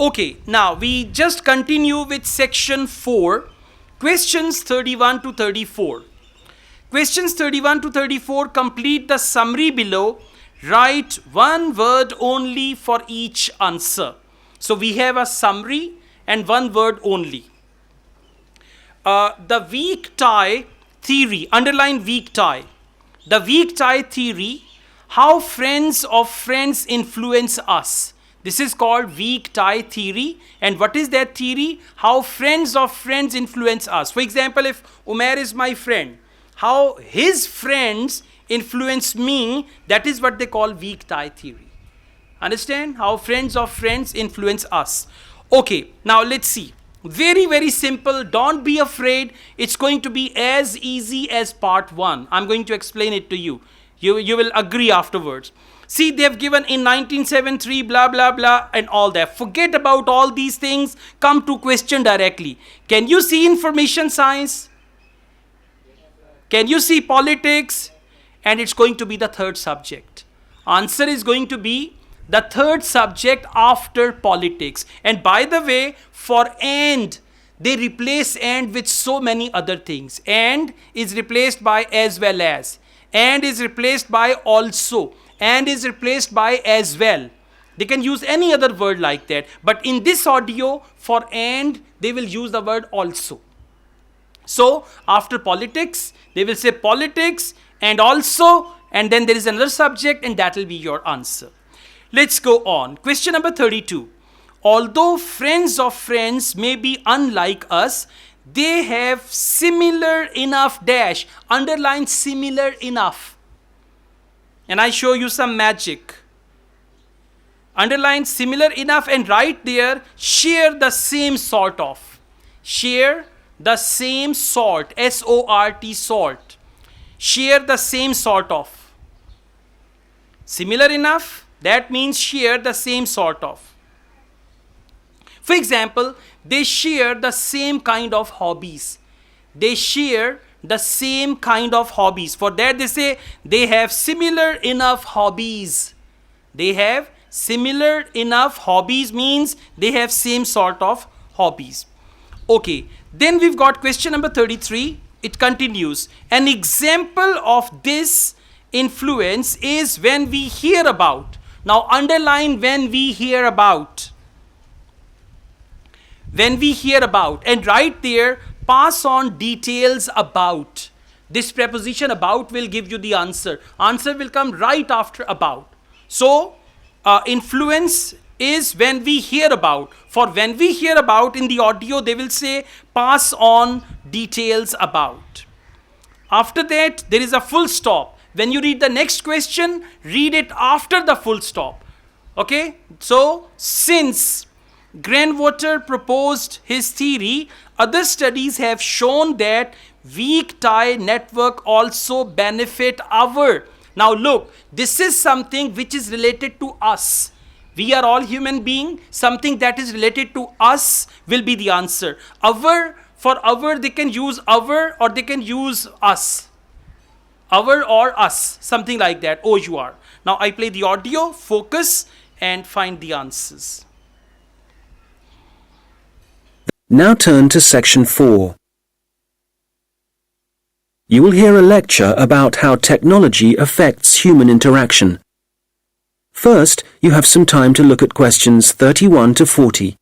Okay, now we just continue with section 4, questions 31 to 34. Questions 31 to 34, complete the summary below. Write one word only for each answer. So we have a summary and one word only. The weak tie theory, underline weak tie. The weak tie theory, how friends of friends influence us. This is called weak tie theory. And what is that theory? How friends of friends influence us. For example, if Umair is my friend, how his friends influence me, that is what they call weak tie theory. Understand? How friends of friends influence us. Okay, now let's see. Very, very simple. Don't be afraid. It's going to be as easy as part 1. I'm going to explain it to you. You will agree afterwards. See, they have given in 1973, blah, blah, blah, and all that. Forget about all these things. Come to question directly. Can you see information science? Can you see politics? And it's going to be the third subject. Answer is going to be the third subject after politics. And by the way, for and, they replace and with so many other things. And is replaced by as well as. And is replaced by also. And is replaced by as well. They can use any other word like that. But in this audio, for and, they will use the word also. So, after politics, they will say politics and also, and then there is another subject, and that will be your answer. Let's go on. Question number 32. Although friends of friends may be unlike us, they have similar enough dash. Underline similar enough. And I show you some magic. Underline similar enough and right there, share the same sort of. Share the same sort. S-O-R-T, sort. Share the same sort of. Similar enough, that means share the same sort of. For example, they share the same kind of hobbies. They share the same kind of hobbies. For that they say they have similar enough hobbies. They have similar enough hobbies means they have same sort of hobbies. Okay, then we've got question number 33. It continues. An example of this influence is when we hear about. Now underline when we hear about. When we hear about, and right there, pass on details about. This preposition about will give you the answer. Answer will come right after about. So, influence is when we hear about. For when we hear about in the audio, they will say pass on details about. After that, there is a full stop. When you read the next question, read it after the full stop. Okay? So, since Greenwater proposed his theory, other studies have shown that weak tie network also benefit our. Now look, this is something which is related to us. We are all human beings. Something that is related to us will be the answer. Our, for our, they can use our or they can use us. Our or us, something like that. OUR. Now I play the audio, focus, and find the answers. Now turn to section 4. You will hear a lecture about how technology affects human interaction. First, you have some time to look at questions 31 to 40.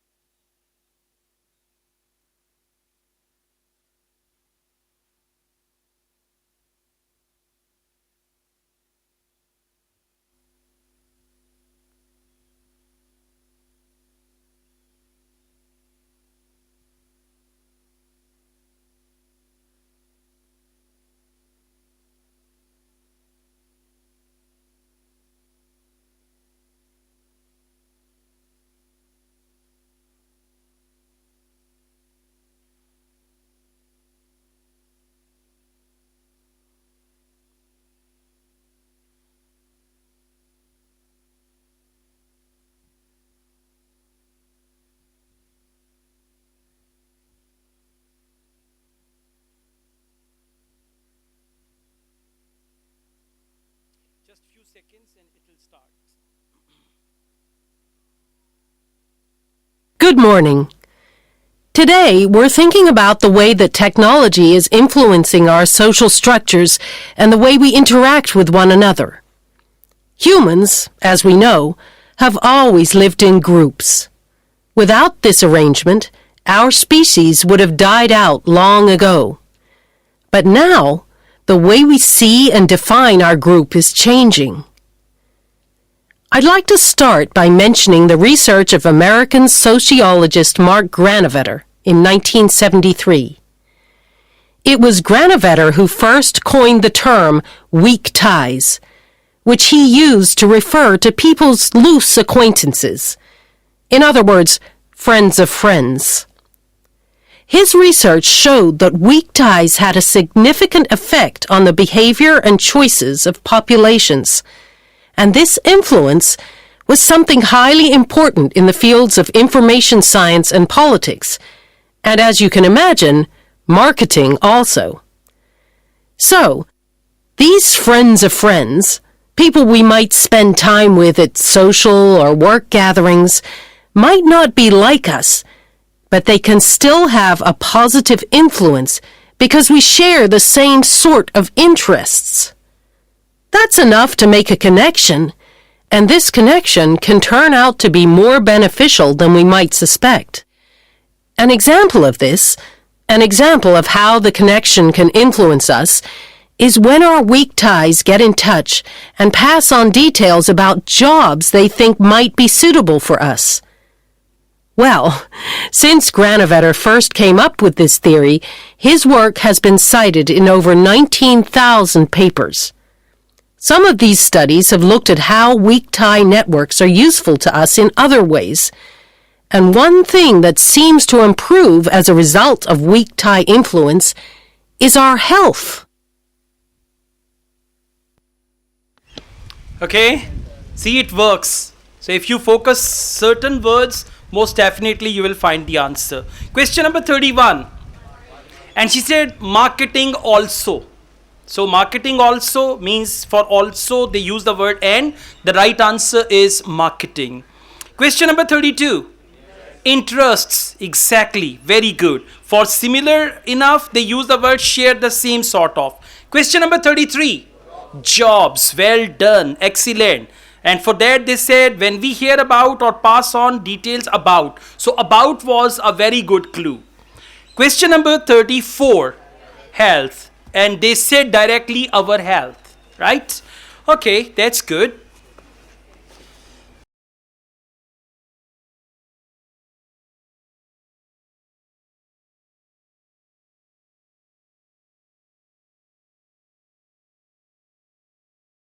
Just few seconds and it will start. Good morning. Today, we're thinking about the way that technology is influencing our social structures and the way we interact with one another. Humans, as we know, have always lived in groups. Without this arrangement, our species would have died out long ago. But now, the way we see and define our group is changing. I'd like to start by mentioning the research of American sociologist Mark Granovetter in 1973. It was Granovetter who first coined the term weak ties, which he used to refer to people's loose acquaintances. In other words, friends of friends. His research showed that weak ties had a significant effect on the behavior and choices of populations, and this influence was something highly important in the fields of information science and politics, and as you can imagine, marketing also. So, these friends of friends, people we might spend time with at social or work gatherings, might not be like us, but they can still have a positive influence because we share the same sort of interests. That's enough to make a connection, and this connection can turn out to be more beneficial than we might suspect. An example of this, an example of how the connection can influence us, is when our weak ties get in touch and pass on details about jobs they think might be suitable for us. Well, since Granovetter first came up with this theory, his work has been cited in over 19,000 papers. Some of these studies have looked at how weak tie networks are useful to us in other ways. And one thing that seems to improve as a result of weak tie influence is our health. Okay? See, it works. So if you focus certain words, most definitely you will find the answer. Question number 31. And she said marketing also. So marketing also means for also they use the word and. The right answer is marketing. Question number 32. Interests, exactly, very good. For similar enough, they use the word share the same sort of. Question number 33. Jobs, well done, excellent. And for that they said when we hear about or pass on details about. So about was a very good clue. Question number 34. Health. And they said directly our health, right? Okay, that's good.